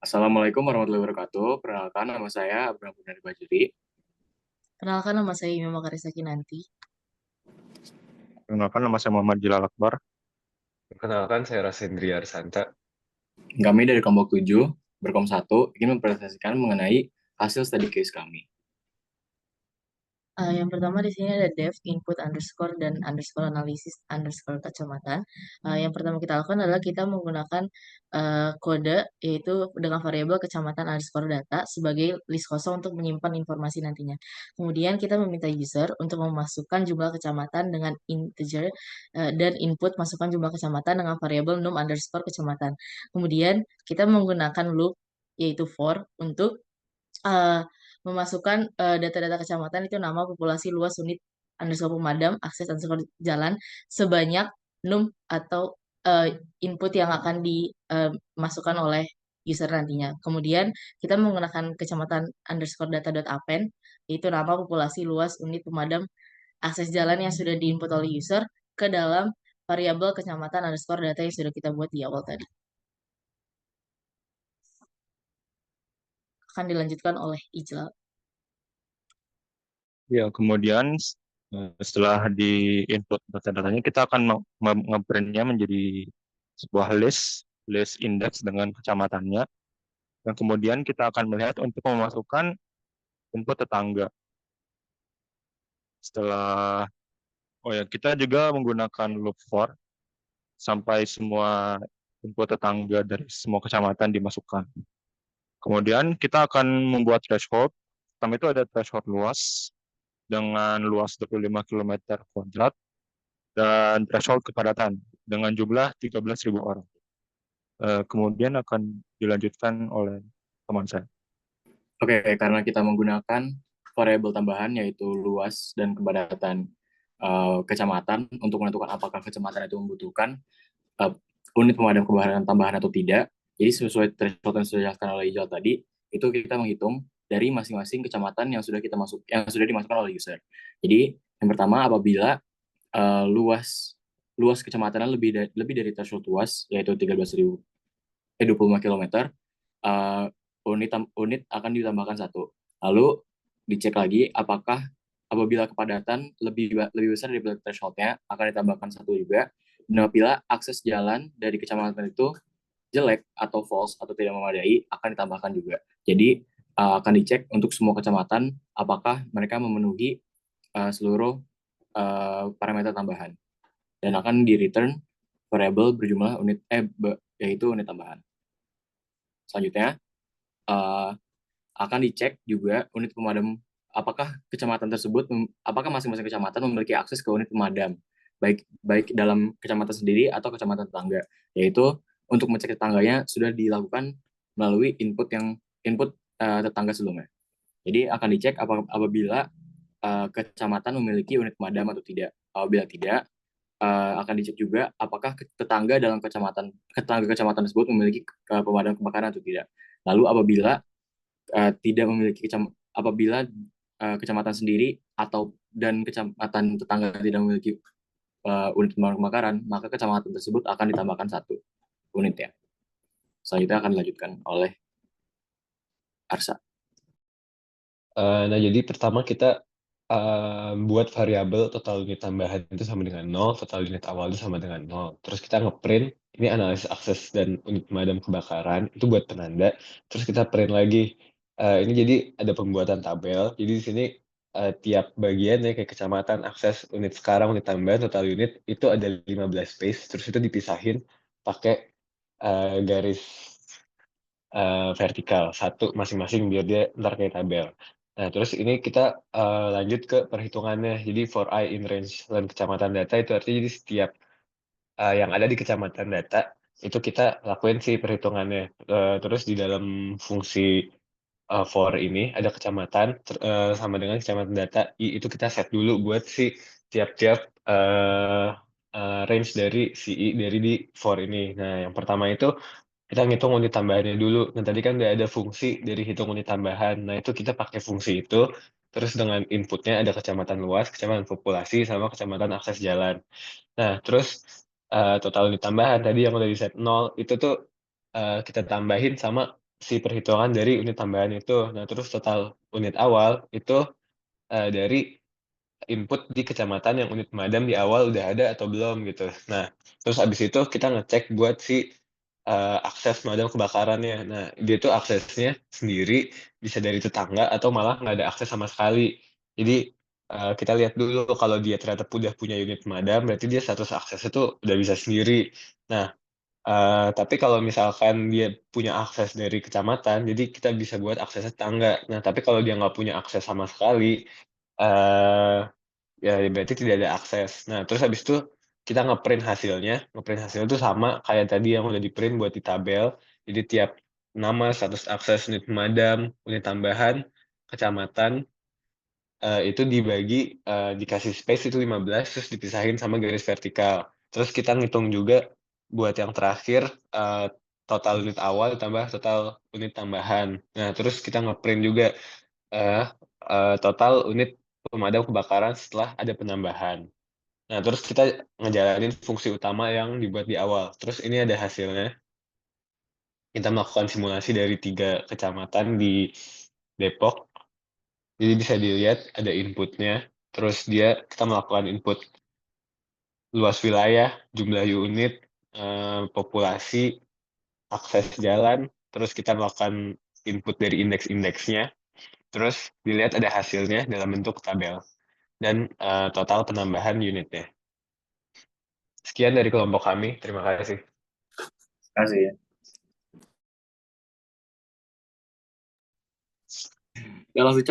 Assalamualaikum warahmatullahi wabarakatuh. Perkenalkan, nama saya Abraham Bernardi Bajuri. Perkenalkan nama saya Ima Makarisa Kinanti. Perkenalkan, nama saya Muhammad Jilal Akbar. Perkenalkan, saya Rasendri Arsanta. Kami dari kelompok 7, Berkom 1, ingin mempresentasikan mengenai hasil study case kami. Yang pertama di sini ada dev input underscore dan underscore analisis underscore kecamatan. Yang pertama kita lakukan adalah kita menggunakan kode yaitu dengan variabel kecamatan underscore data sebagai list kosong untuk menyimpan informasi nantinya. Kemudian kita meminta user untuk memasukkan jumlah kecamatan dengan integer dan input masukkan jumlah kecamatan dengan variabel num underscore kecamatan. Kemudian kita menggunakan loop yaitu for untuk eh, memasukkan data-data kecamatan itu nama populasi luas unit underscore pemadam akses underscore jalan sebanyak num atau eh, input yang akan dimasukkan oleh user nantinya. Kemudian kita menggunakan kecamatan underscore data.append yaitu nama populasi luas unit pemadam akses jalan yang sudah diinput oleh user ke dalam variabel kecamatan underscore data yang sudah kita buat di awal tadi. Akan dilanjutkan oleh Ijlal. Ya, kemudian setelah di input data-datanya, kita akan nge-printnya menjadi sebuah list index dengan kecamatannya. Dan kemudian kita akan melihat untuk memasukkan input tetangga. Setelah, oh ya, kita juga menggunakan loop for sampai semua input tetangga dari semua kecamatan dimasukkan. Kemudian kita akan membuat threshold. Pertama itu ada threshold luas dengan luas 25 km kuadrat dan threshold kepadatan dengan jumlah 13.000 orang. Kemudian akan dilanjutkan oleh teman saya. Oke, karena kita menggunakan variabel tambahan yaitu luas dan kepadatan kecamatan untuk menentukan apakah kecamatan itu membutuhkan uh, unit pemadam kebakaran tambahan atau tidak. Jadi sesuai threshold yang sudah dijelaskan oleh Ijal tadi, itu kita menghitung dari masing-masing kecamatan yang sudah dimasukkan oleh user. Jadi yang pertama apabila luas kecamatan lebih dari threshold luas yaitu 25 km, uh, unit akan ditambahkan satu. Lalu dicek lagi apakah apabila kepadatan lebih besar dari thresholdnya akan ditambahkan satu juga. Dan apabila akses jalan dari kecamatan itu jelek atau false atau tidak memadai akan ditambahkan juga. Jadi akan dicek untuk semua kecamatan apakah mereka memenuhi seluruh parameter tambahan dan akan di return variable berjumlah yaitu unit tambahan. Selanjutnya uh, akan dicek juga unit pemadam apakah apakah masing-masing kecamatan memiliki akses ke unit pemadam baik baik dalam kecamatan sendiri atau kecamatan tetangga, yaitu untuk mengecek tetangganya sudah dilakukan melalui input tetangga sebelumnya. Jadi akan dicek apabila kecamatan memiliki unit pemadam atau tidak. Apabila tidak, akan dicek juga apakah tetangga kecamatan tersebut memiliki pemadam kebakaran atau tidak. Lalu tidak memiliki apabila kecamatan sendiri dan kecamatan tetangga tidak memiliki unit pemadam kebakaran, maka kecamatan tersebut akan ditambahkan satu unit ya. Selanjutnya akan dilanjutkan oleh Arsa. Nah, jadi pertama kita buat variabel total unit tambahan itu sama dengan 0, total unit awal itu sama dengan 0. Terus kita ngeprint, ini analisis akses dan unit pemadam kebakaran, itu buat penanda. Terus kita print lagi. Ini jadi ada pembuatan tabel. Jadi di sini tiap bagian ya kayak kecamatan, akses, unit sekarang, unit tambahan, total unit itu ada 15 space. Terus itu dipisahin pakai garis vertikal, satu masing-masing biar dia ntar kayak tabel. Nah, terus ini kita lanjut ke perhitungannya. Jadi for I in range dan kecamatan data itu artinya jadi setiap yang ada di kecamatan data itu kita lakuin sih perhitungannya. Terus di dalam fungsi for ini ada kecamatan sama dengan kecamatan data I itu kita set dulu buat si tiap-tiap range dari si I dari di for ini. Nah, yang pertama itu kita ngitung unit tambahannya dulu. Nah, tadi kan nggak ada fungsi dari hitung unit tambahan. Nah, itu kita pakai fungsi itu, terus dengan inputnya ada kecamatan luas, kecamatan populasi, sama kecamatan akses jalan. Nah, terus total unit tambahan tadi yang udah di set 0, itu tuh kita tambahin sama si perhitungan dari unit tambahan itu. Nah, terus total unit awal itu dari input di kecamatan yang unit pemadam di awal udah ada atau belum gitu. Nah, terus habis itu kita ngecek buat si akses pemadam kebakarannya. Nah, dia tuh aksesnya sendiri bisa dari tetangga atau malah nggak ada akses sama sekali. Jadi kita lihat dulu kalau dia ternyata udah punya unit pemadam, berarti dia status aksesnya tuh udah bisa sendiri. Nah, tapi kalau misalkan dia punya akses dari kecamatan, jadi kita bisa buat aksesnya tetangga. Nah, tapi kalau dia nggak punya akses sama sekali, eee, ya berarti tidak ada akses. Nah, terus habis itu kita nge-print hasilnya, nge-print hasilnya tuh sama kayak tadi yang udah di-print buat di tabel. Jadi tiap nama, status akses, unit pemadam, unit tambahan, kecamatan, itu dibagi, dikasih space itu 15, terus dipisahin sama garis vertikal. Terus kita ngitung juga buat yang terakhir, total unit awal ditambah total unit tambahan. Nah, terus kita nge-print juga, eee total unit pemadam kebakaran setelah ada penambahan. Nah, terus kita ngejalanin fungsi utama yang dibuat di awal. Terus ini ada hasilnya. Kita melakukan simulasi dari 3 kecamatan di Depok. Jadi bisa dilihat ada inputnya, terus kita melakukan input luas wilayah, jumlah unit, populasi, akses jalan, terus kita melakukan input dari indeks-indeksnya, terus dilihat ada hasilnya dalam bentuk tabel dan, total penambahan unitnya. Sekian dari kelompok kami, terima kasih. Terima kasih ya. Ya langsung